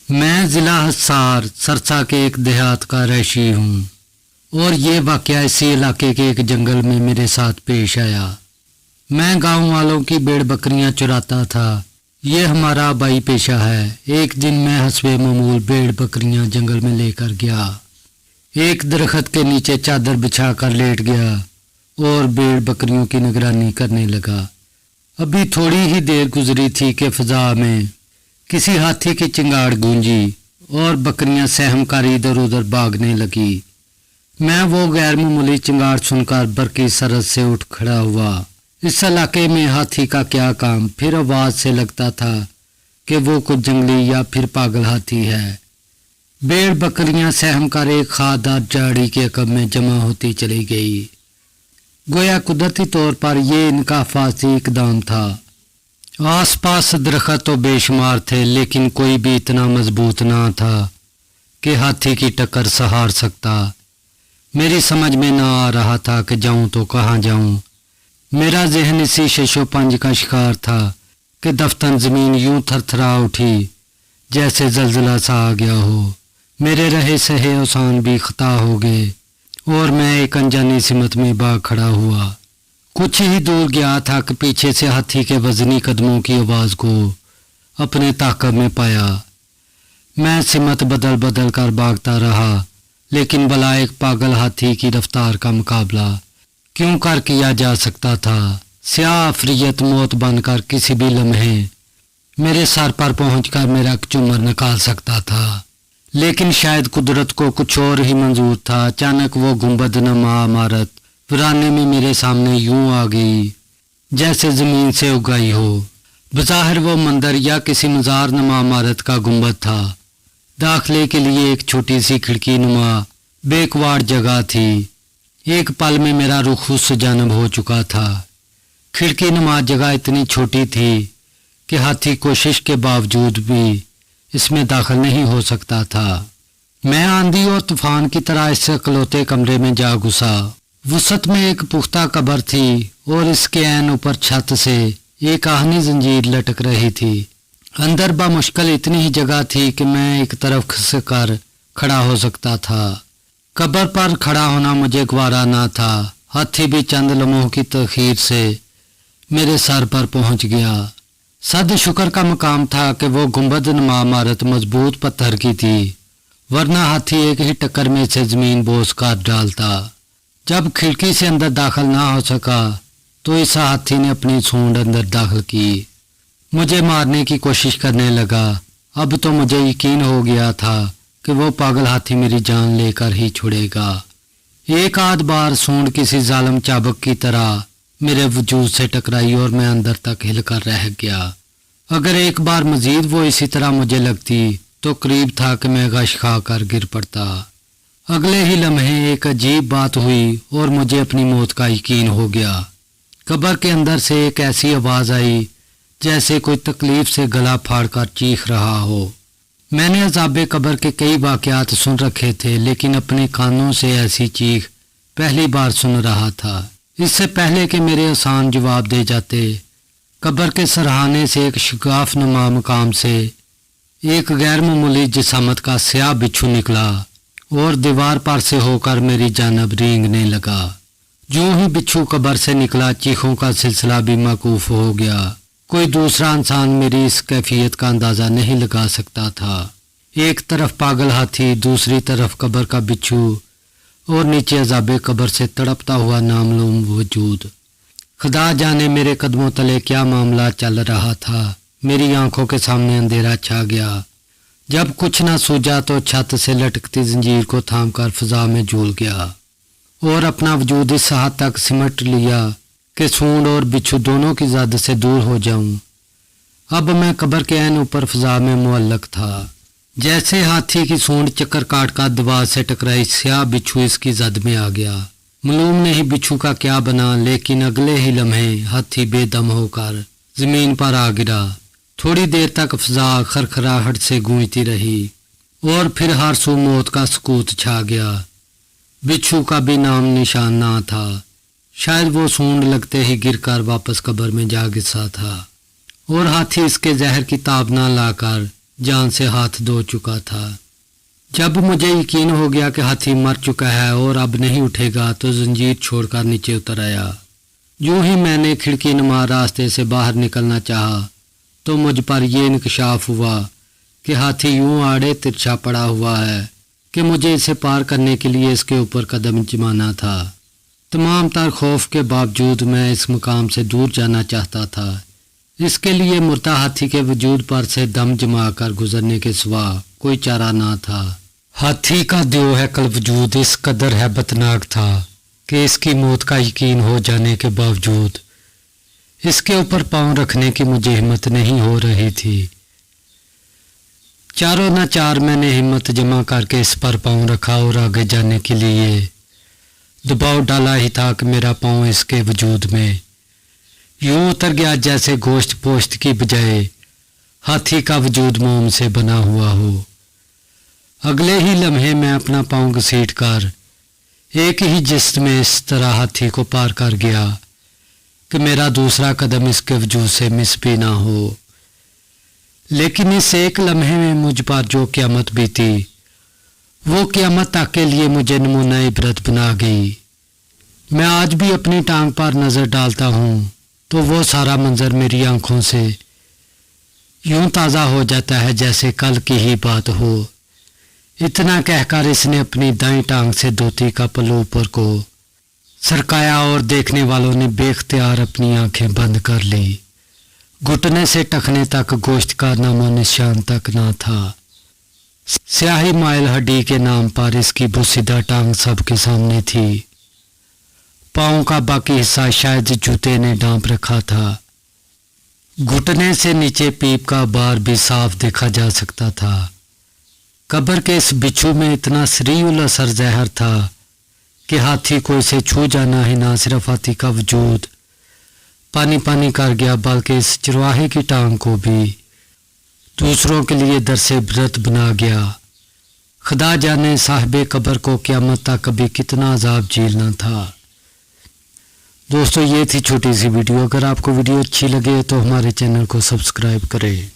मैं ज़िला हिसार सरसा के एक देहात का रहायशी हूँ और ये वाक़या इसी इलाके के एक जंगल में मेरे साथ पेश आया। मैं गांव वालों की भेड़ बकरियां चुराता था। ये हमारा आबाई पेशा है। एक दिन मैं हस्बे मामूल भेड़ बकरियां जंगल में लेकर गया। एक दरख्त के नीचे चादर बिछा कर लेट गया और भेड़ बकरियों की निगरानी करने लगा। अभी थोड़ी ही देर गुजरी थी कि फ़ज़ा में किसी हाथी की चिंगाड़ गूंजी और बकरियां सहमकर इधर उधर भागने लगी। मैं वो गैर मामूली चिंगाड़ सुनकर बरकी सरहद से उठ खड़ा हुआ। इस इलाके में हाथी का क्या काम? फिर आवाज से लगता था कि वो कुछ जंगली या फिर पागल हाथी है। भेड़ बकरियां सहमकर एक खादार झाड़ी के अकब में जमा होती चली गई। गोया कुदरती तौर पर ये इनका फासी इकदाम था। आसपास दरख्त तो बेशुमार थे, लेकिन कोई भी इतना मजबूत ना था कि हाथी की टक्कर सहार सकता। मेरी समझ में ना आ रहा था कि जाऊं तो कहाँ जाऊं। मेरा जहन इसी शशो पंज का शिकार था कि दफ्तन जमीन यूं थरथरा उठी जैसे जलजला सा आ गया हो। मेरे रहे सहे औसान भी खता हो गए और मैं एक अनजानी सिमत में भाग खड़ा हुआ। कुछ ही दूर गया था कि पीछे से हाथी के वजनी कदमों की आवाज को अपने ताकब में पाया। मैं सिमत बदल बदल कर भागता रहा, लेकिन भला एक पागल हाथी की रफ्तार का मुकाबला क्यों कर किया जा सकता था। स्याह अफरियत मौत बनकर किसी भी लम्हे मेरे सर पर पहुंचकर मेरा चुमर निकाल सकता था, लेकिन शायद कुदरत को कुछ और ही मंजूर था। अचानक वो गुंबद नुमा इमारत वीराने में मेरे सामने यूं आ गई जैसे जमीन से उगाई हो। बज़ाहिर वो मंदिर या किसी मज़ार नुमा इमारत का गुंबद था। दाखिले के लिए एक छोटी सी खिड़की नुमा बेकवार जगह थी। एक पल में मेरा रुख उस जानब हो चुका था। खिड़की नुमा जगह इतनी छोटी थी कि हाथी कोशिश के बावजूद भी इसमें दाखिल नहीं हो सकता था। मैं आंधी और तूफान की तरह इस इकलौते कमरे में जा घुसा। वसत में एक पुख्ता कब्र थी और इसके ऐन ऊपर छत से एक आहनी जंजीर लटक रही थी। अंदर बामुश्किल इतनी ही जगह थी कि मैं एक तरफ खिसक कर खड़ा हो सकता था। कब्र पर खड़ा होना मुझे गवारा ना था। हाथी भी चंद लम्हों की तखीर से मेरे सर पर पहुंच गया। सद शुक्र का मकाम था कि वो गुंबद नुमा इमारत मजबूत पत्थर की थी, वरना हाथी एक ही टक्कर में से जमीन बोस काट डालता। जब खिड़की से अंदर दाखिल ना हो सका तो इस हाथी ने अपनी सूंड अंदर दाखिल की, मुझे मारने की कोशिश करने लगा। अब तो मुझे यकीन हो गया था कि वो पागल हाथी मेरी जान लेकर ही छुड़ेगा। एक आध बार सूंड किसी जालिम चाबुक की तरह मेरे वजूद से टकराई और मैं अंदर तक हिलकर रह गया। अगर एक बार मजीद वो इसी तरह मुझे लगती तो करीब था कि मैं गश खा कर गिर पड़ता। अगले ही लम्हे एक अजीब बात हुई और मुझे अपनी मौत का यकीन हो गया। कब्र के अंदर से एक ऐसी आवाज़ आई जैसे कोई तकलीफ से गला फाड़कर चीख रहा हो। मैंने अज़ाबे कब्र के कई वाक़यात सुन रखे थे, लेकिन अपने कानों से ऐसी चीख पहली बार सुन रहा था। इससे पहले कि मेरे आसान जवाब दे जाते, कब्र के सरहाने से एक शिगाफ नुमा मकाम से एक गैर मामूली जिसामत का स्याह बिच्छू निकला और दीवार पर से होकर मेरी जानब रेंगने लगा। जो ही बिच्छू कब्र से निकला, चीखों का सिलसिला भी मौकूफ हो गया। कोई दूसरा इंसान मेरी इस कैफियत का अंदाज़ा नहीं लगा सकता था। एक तरफ पागल हाथी, दूसरी तरफ कब्र का बिच्छू और नीचे अज़ाबे कब्र से तड़पता हुआ नामलूम वजूद। खुदा जाने मेरे कदमों तले क्या मामला चल रहा था। मेरी आंखों के सामने अंधेरा छा गया। जब कुछ ना सूझा तो छत से लटकती जंजीर को थामकर फ़ज़ा में झूल गया और अपना वजूद इस हद तक सिमट लिया कि सूंड और बिच्छू दोनों की ज़द से दूर हो जाऊं। अब मैं कब्र के ऐन ऊपर फ़ज़ा में मुअल्लक था। जैसे हाथी की सूंड चक्कर काट कर दीवार से टकराई, स्याह बिच्छू इसकी जद में आ गया। मालूम नहीं बिच्छू का क्या बना, लेकिन अगले ही लम्हे हाथी बेदम होकर जमीन पर आ गिरा। थोड़ी देर तक फ़ज़ा खरखराहट से गूंजती रही और फिर हर सू मौत का सकूत छा गया। बिच्छू का भी नाम निशान ना था। शायद वो सूंड लगते ही गिरकर वापस कब्र में जा गिसा था और हाथी इसके जहर की ताब ना लाकर जान से हाथ धो चुका था। जब मुझे यकीन हो गया कि हाथी मर चुका है और अब नहीं उठेगा तो जंजीर छोड़कर नीचे उतर आया। यूं ही मैंने खिड़की नुमा रास्ते से बाहर निकलना चाहा तो मुझ पर यह इंकशाफ हुआ कि हाथी यूं आड़े तिरछा पड़ा हुआ है कि मुझे इसे पार करने के लिए इसके ऊपर कदम जमाना था। तमाम तर खौफ के बावजूद मैं इस मुकाम से दूर जाना चाहता था। इसके लिए मुर्दा हाथी के वजूद पर से दम जमा कर गुजरने के सिवा कोई चारा ना था। हाथी का द्यो है कल वजूद इस कदर हैबतनाक था कि इसकी मौत का यकीन हो जाने के बावजूद इसके ऊपर पांव रखने की मुझे हिम्मत नहीं हो रही थी। चारों न चार मैंने हिम्मत जमा करके इस पर पांव रखा और आगे जाने के लिए दबाव डाला ही था कि मेरा पांव इसके वजूद में यूं उतर गया जैसे गोश्त पोश्त की बजाय हाथी का वजूद मोम से बना हुआ हो। अगले ही लम्हे में अपना पांव घसीट कर एक ही जिस्म में इस तरह हाथी को पार कर गया कि मेरा दूसरा कदम इसके वजूद से मिस भी ना हो। लेकिन इस एक लम्हे में मुझ पर जो क़यामत बीती वो क़यामत तक के लिए मुझे नमूना इबरत बना गई। मैं आज भी अपनी टांग पर नज़र डालता हूँ तो वो सारा मंजर मेरी आंखों से यूं ताज़ा हो जाता है जैसे कल की ही बात हो। इतना कहकर इसने अपनी दाईं टांग से धोती का पल्लू ऊपर को सरकाया और देखने वालों ने बेख्तियार अपनी आंखें बंद कर ली। घुटने से टखने तक गोश्त का नामो निशान तक ना था। स्याही माइल हड्डी के नाम पर इसकी बुसीदा टांग सबके सामने थी। पांव का बाकी हिस्सा शायद जूते ने ढांप रखा था। घुटने से नीचे पीप का बार भी साफ देखा जा सकता था। कब्र के इस बिच्छू में इतना सरीउल असर जहर था कि हाथी को इसे छू जाना ही ना सिर्फ हाथी का वजूद पानी पानी कर गया बल्कि इस चरवाहे की टांग को भी दूसरों के लिए दरसे इबरत बना गया। खुदा जाने साहिबे कब्र को क़यामत तक कभी कितना अजाब झेलना था। दोस्तों, ये थी छोटी सी वीडियो। अगर आपको वीडियो अच्छी लगे तो हमारे चैनल को सब्सक्राइब करें।